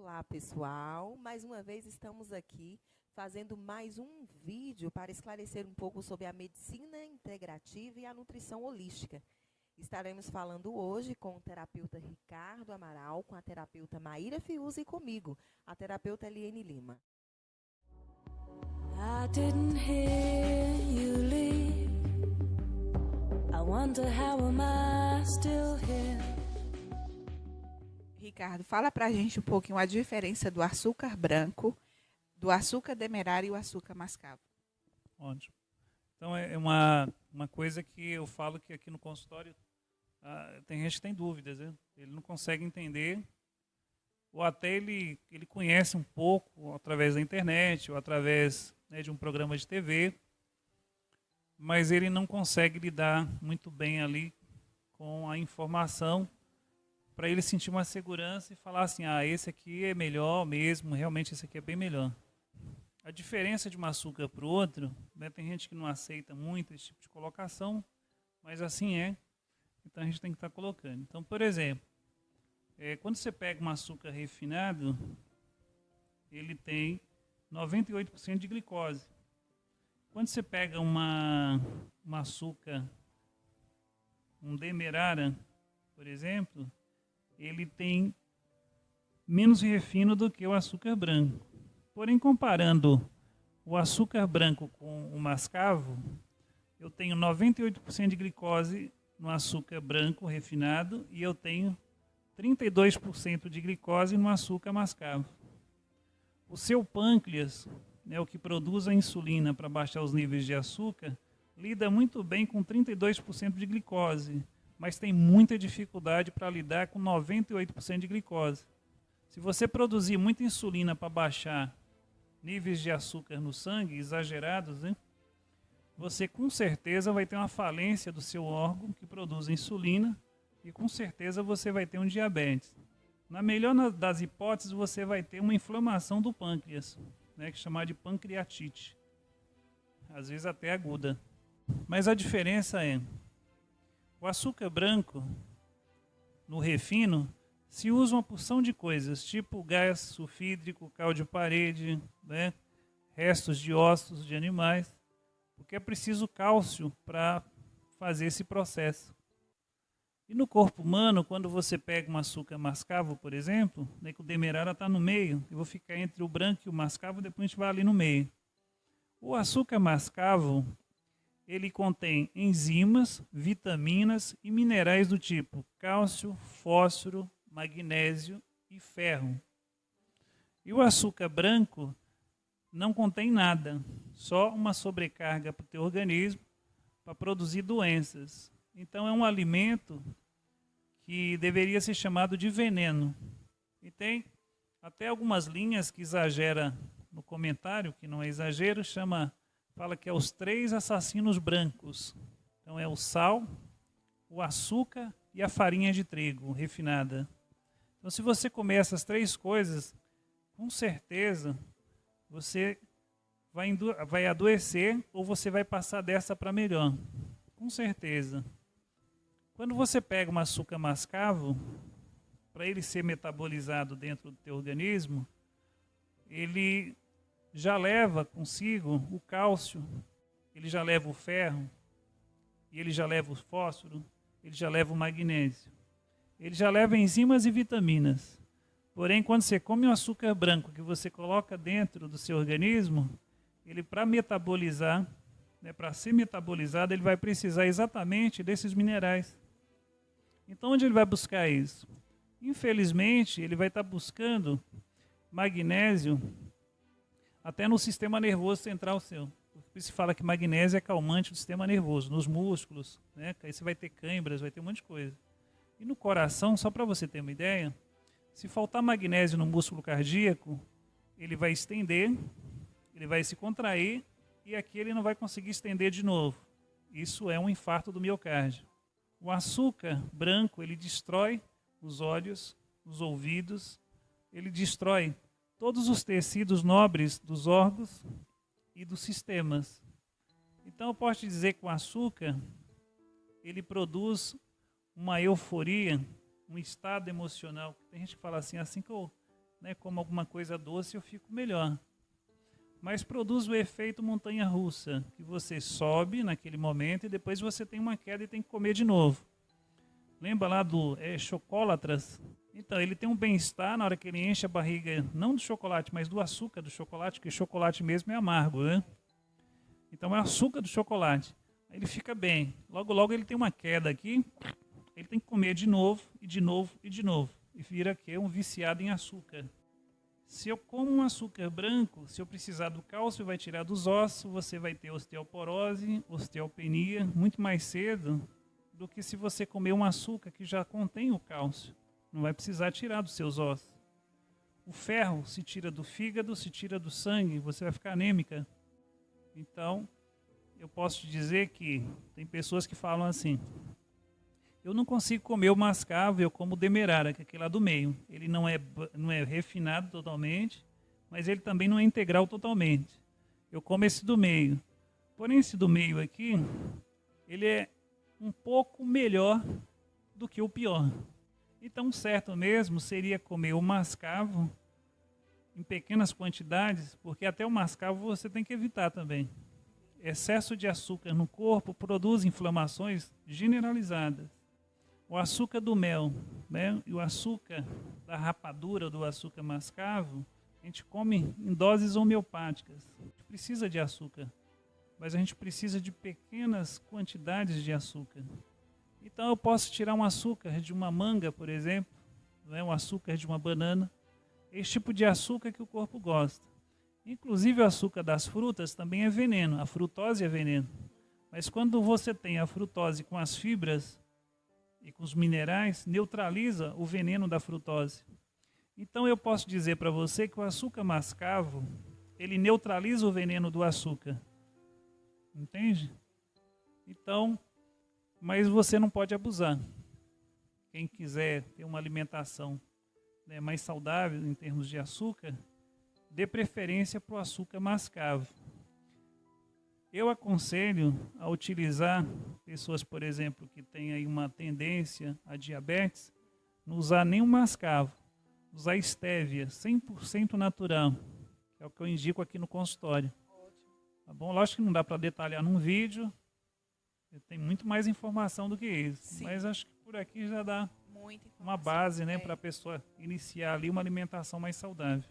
Olá, pessoal! Mais uma vez estamos aqui fazendo mais um vídeo para esclarecer um pouco sobre a medicina integrativa e a nutrição holística. Estaremos falando hoje com o terapeuta Ricardo Amaral, com a terapeuta Maíra Fiuza e comigo, a terapeuta Eliane Lima. I didn't hear you leave. I wonder how am I still here. Ricardo, fala pra gente um pouquinho a diferença do açúcar branco, do açúcar demerara e o açúcar mascavo. Ótimo. Então é uma coisa que eu falo que aqui no consultório tem gente que tem dúvidas, né? Ele não consegue entender, ou até ele conhece um pouco através da internet, ou através, né, de um programa de TV, mas ele não consegue lidar muito bem ali com a informação para ele sentir uma segurança e falar assim, esse aqui é melhor mesmo, realmente esse aqui é bem melhor. A diferença de um açúcar para o outro, né, tem gente que não aceita muito esse tipo de colocação, mas assim é, então a gente tem que estar colocando. Então, por exemplo, quando você pega um açúcar refinado, ele tem 98% de glicose. Quando você pega um açúcar, um demerara, por exemplo, ele tem menos refino do que o açúcar branco. Porém, comparando o açúcar branco com o mascavo, eu tenho 98% de glicose no açúcar branco refinado e eu tenho 32% de glicose no açúcar mascavo. O seu pâncreas, né, o que produz a insulina para baixar os níveis de açúcar, lida muito bem com 32% de glicose, mas tem muita dificuldade para lidar com 98% de glicose. Se você produzir muita insulina para baixar níveis de açúcar no sangue, exagerados, né, você com certeza vai ter uma falência do seu órgão que produz insulina e com certeza você vai ter um diabetes. Na melhor das hipóteses, você vai ter uma inflamação do pâncreas, né, que é chamada de pancreatite, às vezes até aguda. Mas a diferença é, o açúcar branco, no refino, se usa uma porção de coisas, tipo gás sulfídrico, cal de parede, né, restos de ossos de animais, porque é preciso cálcio para fazer esse processo. E no corpo humano, quando você pega um açúcar mascavo, por exemplo, né, que o demerara está no meio, eu vou ficar entre o branco e o mascavo, depois a gente vai ali no meio. O açúcar mascavo, ele contém enzimas, vitaminas e minerais do tipo cálcio, fósforo, magnésio e ferro. E o açúcar branco não contém nada, só uma sobrecarga para o teu organismo para produzir doenças. Então é um alimento que deveria ser chamado de veneno. E tem até algumas linhas que exagera no comentário, que não é exagero, fala que é os 3 assassinos brancos. Então é o sal, o açúcar e a farinha de trigo refinada. Então se você comer essas 3 coisas, com certeza você vai adoecer ou você vai passar dessa para melhor. Com certeza. Quando você pega um açúcar mascavo, para ele ser metabolizado dentro do teu organismo, ele já leva consigo o cálcio, ele já leva o ferro, e ele já leva o fósforo, ele já leva o magnésio. Ele já leva enzimas e vitaminas. Porém, quando você come um açúcar branco que você coloca dentro do seu organismo, ele para metabolizar, né, para ser metabolizado, ele vai precisar exatamente desses minerais. Então, onde ele vai buscar isso? Infelizmente, ele vai estar buscando magnésio até no sistema nervoso central seu. Por isso se fala que magnésio é calmante do sistema nervoso, nos músculos, né? Aí você vai ter câimbras, vai ter um monte de coisa. E no coração, só para você ter uma ideia, se faltar magnésio no músculo cardíaco, ele vai estender, ele vai se contrair e aqui ele não vai conseguir estender de novo. Isso é um infarto do miocárdio. O açúcar branco, ele destrói os olhos, os ouvidos, ele destrói todos os tecidos nobres dos órgãos e dos sistemas. Então eu posso te dizer que o açúcar, ele produz uma euforia, um estado emocional. Tem gente que fala assim que eu né, como alguma coisa doce, eu fico melhor. Mas produz o efeito montanha-russa, que você sobe naquele momento e depois você tem uma queda e tem que comer de novo. Lembra lá do Chocólatras? Então, ele tem um bem-estar na hora que ele enche a barriga, não do chocolate, mas do açúcar do chocolate, porque chocolate mesmo é amargo, né? Então, é o açúcar do chocolate. Aí ele fica bem. Logo, logo ele tem uma queda aqui, ele tem que comer de novo, e de novo, e de novo. E vira aqui um viciado em açúcar. Se eu como um açúcar branco, se eu precisar do cálcio, vai tirar dos ossos, você vai ter osteoporose, osteopenia, muito mais cedo do que se você comer um açúcar que já contém o cálcio. Não vai precisar tirar dos seus ossos. O ferro se tira do fígado, se tira do sangue, você vai ficar anêmica. Então, eu posso te dizer que tem pessoas que falam assim: eu não consigo comer o mascavo, eu como o demerara, que é aquele lá do meio. Ele não é refinado totalmente, mas ele também não é integral totalmente. Eu como esse do meio. Porém, esse do meio aqui, ele é um pouco melhor do que o pior. Então, certo mesmo seria comer o mascavo em pequenas quantidades, porque até o mascavo você tem que evitar também. Excesso de açúcar no corpo produz inflamações generalizadas. O açúcar do mel, né, e o açúcar da rapadura, do açúcar mascavo, a gente come em doses homeopáticas. A gente precisa de açúcar, mas a gente precisa de pequenas quantidades de açúcar. Então eu posso tirar um açúcar de uma manga, por exemplo, né, um açúcar de uma banana, esse tipo de açúcar que o corpo gosta. Inclusive o açúcar das frutas também é veneno, a frutose é veneno. Mas quando você tem a frutose com as fibras e com os minerais, neutraliza o veneno da frutose. Então eu posso dizer para você que o açúcar mascavo, ele neutraliza o veneno do açúcar. Entende? Então, mas você não pode abusar. Quem quiser ter uma alimentação, né, mais saudável em termos de açúcar, dê preferência para o açúcar mascavo. Eu aconselho a utilizar pessoas, por exemplo, que têm aí uma tendência a diabetes, não usar nem o mascavo, usar estévia, 100% natural, que é o que eu indico aqui no consultório. Tá bom? Lógico que não dá para detalhar num vídeo, tem muito mais informação do que isso, sim, mas acho que por aqui já dá uma base, né, para a pessoa iniciar ali uma alimentação mais saudável.